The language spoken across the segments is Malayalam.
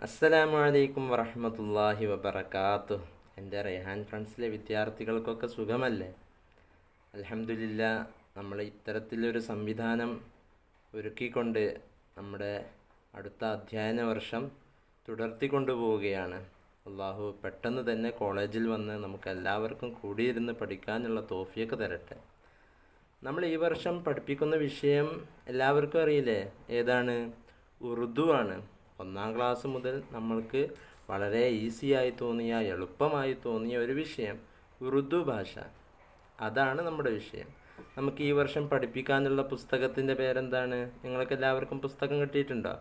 അസ്സലാമു അലൈക്കും വറഹ്മത്തുള്ളാഹി വബറകാതുഹു. എൻ്റെ റെയ്ഹാൻ ഫ്രണ്ട്സിലെ വിദ്യാർത്ഥികൾക്കൊക്കെ സുഖമല്ലേ? അൽഹംദുലില്ലാ, നമ്മൾ ഇത്തരത്തിലൊരു സംവിധാനം ഒരുക്കിക്കൊണ്ട് നമ്മുടെ അടുത്ത അധ്യയന വർഷം തുടർത്തിക്കൊണ്ടുപോവുകയാണ്. അള്ളാഹു പെട്ടെന്ന് തന്നെ കോളേജിൽ വന്ന് നമുക്കെല്ലാവർക്കും കൂടിയിരുന്ന് പഠിക്കാനുള്ള തൗഫീഖ് തരട്ടെ. നമ്മൾ ഈ വർഷം പഠിപ്പിക്കുന്ന വിഷയം എല്ലാവർക്കും അറിയില്ലേ? ഏതാണ്? ഉറുദു ആണ്. 1-ാം ക്ലാസ് മുതൽ നമ്മൾക്ക് വളരെ ഈസിയായി തോന്നിയ, എളുപ്പമായി തോന്നിയ ഒരു വിഷയം ഉറുദു ഭാഷ. അതാണ് നമ്മുടെ വിഷയം. നമുക്ക് ഈ വർഷം പഠിപ്പിക്കാനുള്ള പുസ്തകത്തിൻ്റെ പേരെന്താണ്? നിങ്ങൾക്ക് എല്ലാവർക്കും പുസ്തകം കിട്ടിയിട്ടുണ്ടോ?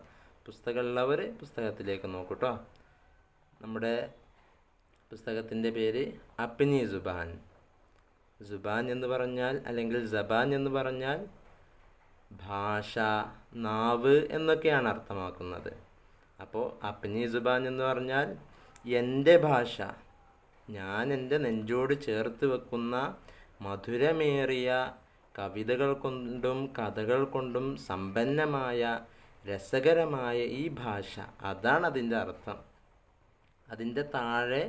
പുസ്തകമുള്ളവർ പുസ്തകത്തിലേക്ക് നോക്കൂട്ടോ. നമ്മുടെ പുസ്തകത്തിൻ്റെ പേര് അപ്നി സുബാൻ. സുബാൻ എന്ന് പറഞ്ഞാൽ, അല്ലെങ്കിൽ സബാൻ എന്ന് പറഞ്ഞാൽ ഭാഷ, നാവ് എന്നൊക്കെയാണ് അർത്ഥമാക്കുന്നത്. അപ്പോൾ അപ്നി സുബാൻ എന്ന് പറഞ്ഞാൽ എൻ്റെ ഭാഷ, ഞാൻ എൻ്റെ നെഞ്ചോട് ചേർത്ത് വെക്കുന്ന മധുരമേറിയ കവിതകൾ കൊണ്ടും കഥകൾ കൊണ്ടും സമ്പന്നമായ രസകരമായ ഈ ഭാഷ, അതാണ് അതിൻ്റെ അർത്ഥം. അതിൻ്റെ താഴെ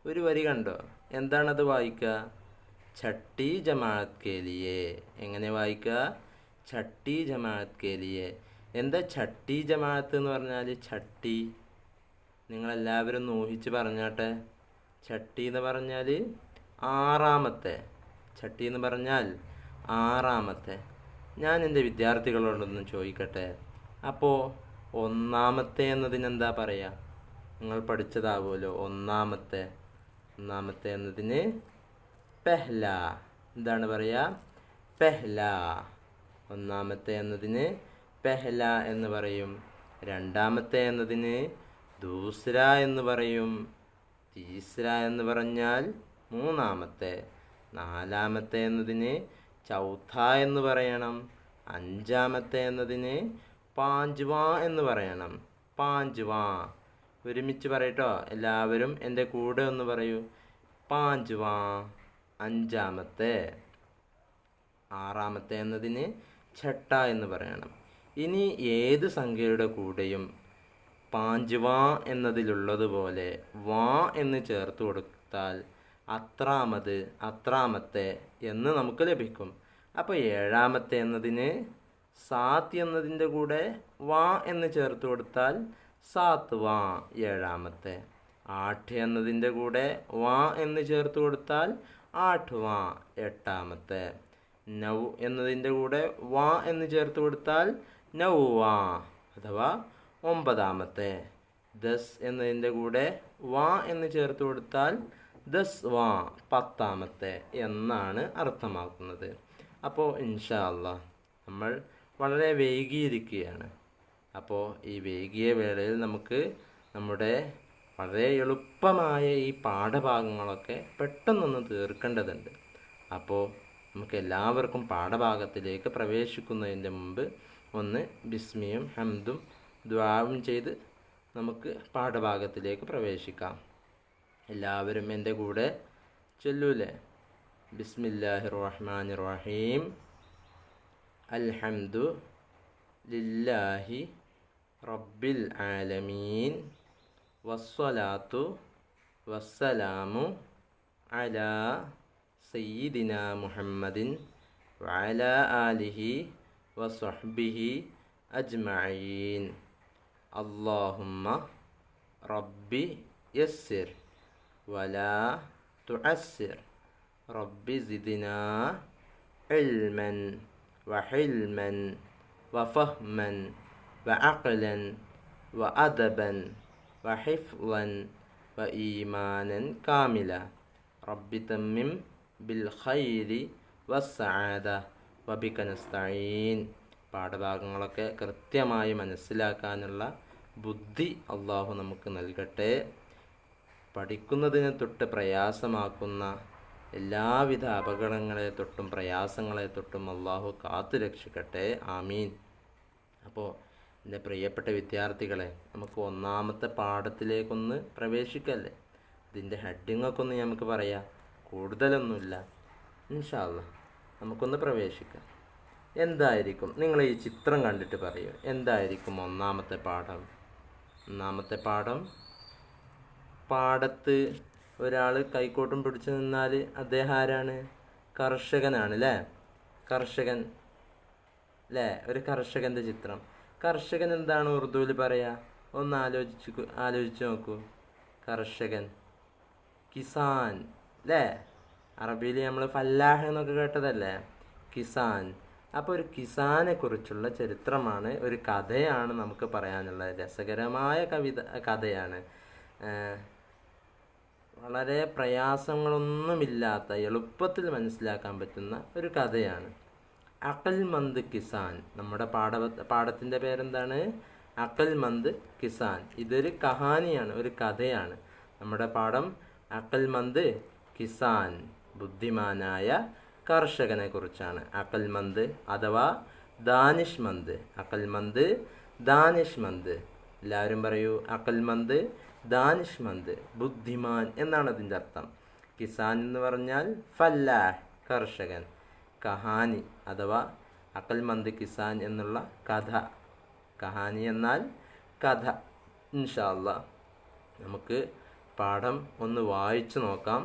ഒരു വരി കണ്ടോ? എന്താണത് വായിക്കുക? ഛട്ടി ജമാഅത്ത് കേ ലിയേ. എങ്ങനെ വായിക്കുക? ഛട്ടി ജമാഅത്ത് കേ ലിയേ. എന്താ ഛട്ടി ജമാഅത്ത് എന്ന് പറഞ്ഞാൽ? ഛട്ടി നിങ്ങളെല്ലാവരും ഊഹിച്ച് പറഞ്ഞാട്ടെ. ഛട്ടി എന്ന് പറഞ്ഞാൽ ആറാമത്തെ. ഛട്ടി എന്ന് പറഞ്ഞാൽ ആറാമത്തെ. ഞാൻ എൻ്റെ വിദ്യാർത്ഥികളോടൊന്ന് ചോദിക്കട്ടെ, അപ്പോൾ ഒന്നാമത്തെ എന്നതിനെന്താ പറയുക? നിങ്ങൾ പഠിച്ചതാവുമല്ലോ. ഒന്നാമത്തെ എന്നതിന് പെഹ്ല. എന്താണ് പറയുക? പെഹ്ല. ഒന്നാമത്തെ എന്നതിന് പെഹ്ല എന്ന് പറയും. രണ്ടാമത്തെ എന്നതിന് ദൂസ്ര എന്ന് പറയും. തീസ്ര എന്ന് പറഞ്ഞാൽ മൂന്നാമത്തെ. നാലാമത്തെ എന്നതിന് ചൗഥ എന്ന് പറയണം. അഞ്ചാമത്തെ എന്നതിന് പാഞ്ച്വാ എന്ന് പറയണം. പാഞ്ച്വാ. ഒരുമിച്ച് പറയട്ടോ. എല്ലാവരും എൻ്റെ കൂടെ ഒന്ന് പറയൂ. പാഞ്ച്വാ അഞ്ചാമത്തെ. ആറാമത്തെ എന്നതിന് ഛട്ട എന്ന് പറയണം. ഇനി ഏത് സംഖ്യയുടെ കൂടെയും പാഞ്ച്വാ എന്നതിലുള്ളതുപോലെ വാ എന്ന് ചേർത്ത് കൊടുത്താൽ അത്രാമത്തെ എന്ന് നമുക്ക് ലഭിക്കും. അപ്പോൾ ഏഴാമത്തെ എന്നതിന് സാത്ത് എന്നതിൻ്റെ കൂടെ വാ എന്ന് ചേർത്ത് കൊടുത്താൽ സാത്ത് വാ ഏഴാമത്തെ. ആഠ് എന്നതിൻ്റെ കൂടെ വാ എന്ന് ചേർത്ത് കൊടുത്താൽ ആഠ് വാ എട്ടാമത്തെ. നൗ എന്നതിൻ്റെ കൂടെ വാ എന്ന് ചേർത്ത് കൊടുത്താൽ നൗവാ അഥവാ ഒമ്പതാമത്തെ. ദസ് എന്നതിൻ്റെ കൂടെ വാ എന്ന് ചേർത്ത് കൊടുത്താൽ ദസ് വാ പത്താമത്തെ എന്നാണ് അർത്ഥമാക്കുന്നത്. അപ്പോൾ ഇൻഷാ അല്ലാഹ് നമ്മൾ വളരെ വൈകിയിരിക്കുകയാണ്. അപ്പോൾ ഈ വൈകിയ വേളയിൽ നമുക്ക് നമ്മുടെ വളരെ എളുപ്പമായ ഈ പാഠഭാഗങ്ങളൊക്കെ പെട്ടെന്നൊന്ന് തീർക്കേണ്ടതുണ്ട്. അപ്പോൾ നമുക്ക് എല്ലാവർക്കും പാഠഭാഗത്തിലേക്ക് പ്രവേശിക്കുന്നതിൻ്റെ മുമ്പ് ഒന്ന് ബിസ്മിയും ഹംദും ദുആവും ചെയ്ത് നമുക്ക് പാഠഭാഗത്തിലേക്ക് പ്രവേശിക്കാം. എല്ലാവരും എൻ്റെ കൂടെ ചൊല്ലൂലേ? ബിസ്മില്ലാഹിർ റഹ്മാനിർ റഹീം. അൽഹംദു ലില്ലാഹി റബ്ബിൽ ആലമീൻ. വസ്സലാത്തു വസ്സലാമു അലാ സയ്യിദിനാ മുഹമ്മദിൻ വഅലാ ആലിഹി വസ്വഹ്ബിഹി അജ്മഈൻ. അല്ലാഹുമ്മ റബ്ബി യസ്സിർ വലാ തുഅസ്സിർ. റബ്ബി സിദ്നാ ഇൽമൻ വഹിൽമൻ വഫഹ്മൻ വഅഖ്ലൻ വഅദബൻ വഹിഫ്ളൻ വഈമാനൻ കാമില. റബ്ബി തമ്മിം ബിൽ ഖൈരി വസ്സആദ വബിക നസ്തഈൻ. പാഠഭാഗങ്ങളൊക്കെ കൃത്യമായി മനസ്സിലാക്കാനുള്ള ബുദ്ധി അള്ളാഹു നമുക്ക് നൽകട്ടെ. പഠിക്കുന്നതിന് തൊട്ട് പ്രയാസമാക്കുന്ന എല്ലാവിധ അപകടങ്ങളെ തൊട്ടും പ്രയാസങ്ങളെ തൊട്ടും അള്ളാഹു കാത്തു രക്ഷിക്കട്ടെ. ആമീൻ. അപ്പോൾ എൻ്റെ പ്രിയപ്പെട്ട വിദ്യാർത്ഥികളെ, നമുക്ക് ഒന്നാമത്തെ പാഠത്തിലേക്കൊന്ന് പ്രവേശിക്കല്ലേ? ഇതിൻ്റെ ഹെഡിങ്ങൊക്കെ ഒന്ന് നമുക്ക് പറയാം. കൂടുതലൊന്നുമില്ല. ഇൻഷാ അല്ലാഹ് നമുക്കൊന്ന് പ്രവേശിക്കാം. എന്തായിരിക്കും? നിങ്ങൾ ഈ ചിത്രം കണ്ടിട്ട് പറയൂ, എന്തായിരിക്കും ഒന്നാമത്തെ പാഠം? ഒന്നാമത്തെ പാഠം, പാടത്ത് ഒരാൾ കൈക്കോട്ടും പിടിച്ചു നിന്നാൽ അദ്ദേഹം ആരാണ്? കർഷകനാണ് അല്ലേ? കർഷകൻ അല്ലേ? ഒരു കർഷകൻ്റെ ചിത്രം. കർഷകൻ എന്താണ് ഉറുദുവിൽ പറയുക? ഒന്ന് ആലോചിച്ച് നോക്കൂ. കർഷകൻ കിസാൻ അല്ലേ? അറബിയിൽ നമ്മൾ ഫല്ലാഹ് എന്നൊക്കെ കേട്ടതല്ലേ? കിസാൻ. അപ്പോൾ ഒരു കിസാനെ കുറിച്ചുള്ള ചരിത്രമാണ്, ഒരു കഥയാണ് നമുക്ക് പറയാനുള്ളത്. രസകരമായ കഥയാണ്. വളരെ പ്രയാസങ്ങളൊന്നുമില്ലാത്ത എളുപ്പത്തിൽ മനസ്സിലാക്കാൻ പറ്റുന്ന ഒരു കഥയാണ്. അഖൽ മന്ത് കിസാൻ. നമ്മുടെ പാഠത്തിൻ്റെ പേരെന്താണ്? അഖൽ മന്ത് കിസാൻ. ഇതൊരു കഹാനിയാണ്, ഒരു കഥയാണ്. നമ്മുടെ പാഠം അഖൽ മന്ത് കിസാൻ, ബുദ്ധിമാനായ കർഷകനെ കുറിച്ചാണ്. അഖൽ മന്ത് അഥവാ ദാനിഷ് മന്ത്. അഖൽ മന്ത്, ദാനിഷ് മന്ത്. എല്ലാവരും പറയൂ, അഖൽ മന്ത്, ദാനിഷ് മന്ത്, ബുദ്ധിമാൻ എന്നാണ് അതിൻ്റെ അർത്ഥം. കിസാൻ എന്ന് പറഞ്ഞാൽ ഫല്ലാഹ്, കർഷകൻ. കഹാനി അഥവാ അഖൽ മന്ത് കിസാൻ എന്നുള്ള കഥ. കഹാനി എന്നാൽ കഥ. ഇൻഷാ അല്ലാഹ് നമുക്ക് പാഠം ഒന്ന് വായിച്ചു നോക്കാം.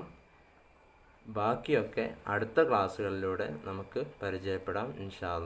ബാക്കിയൊക്കെ അടുത്ത ക്ലാസ്സുകളിലൂടെ നമുക്ക് പരിചയപ്പെടാം ഇൻഷാ അല്ലാഹ്.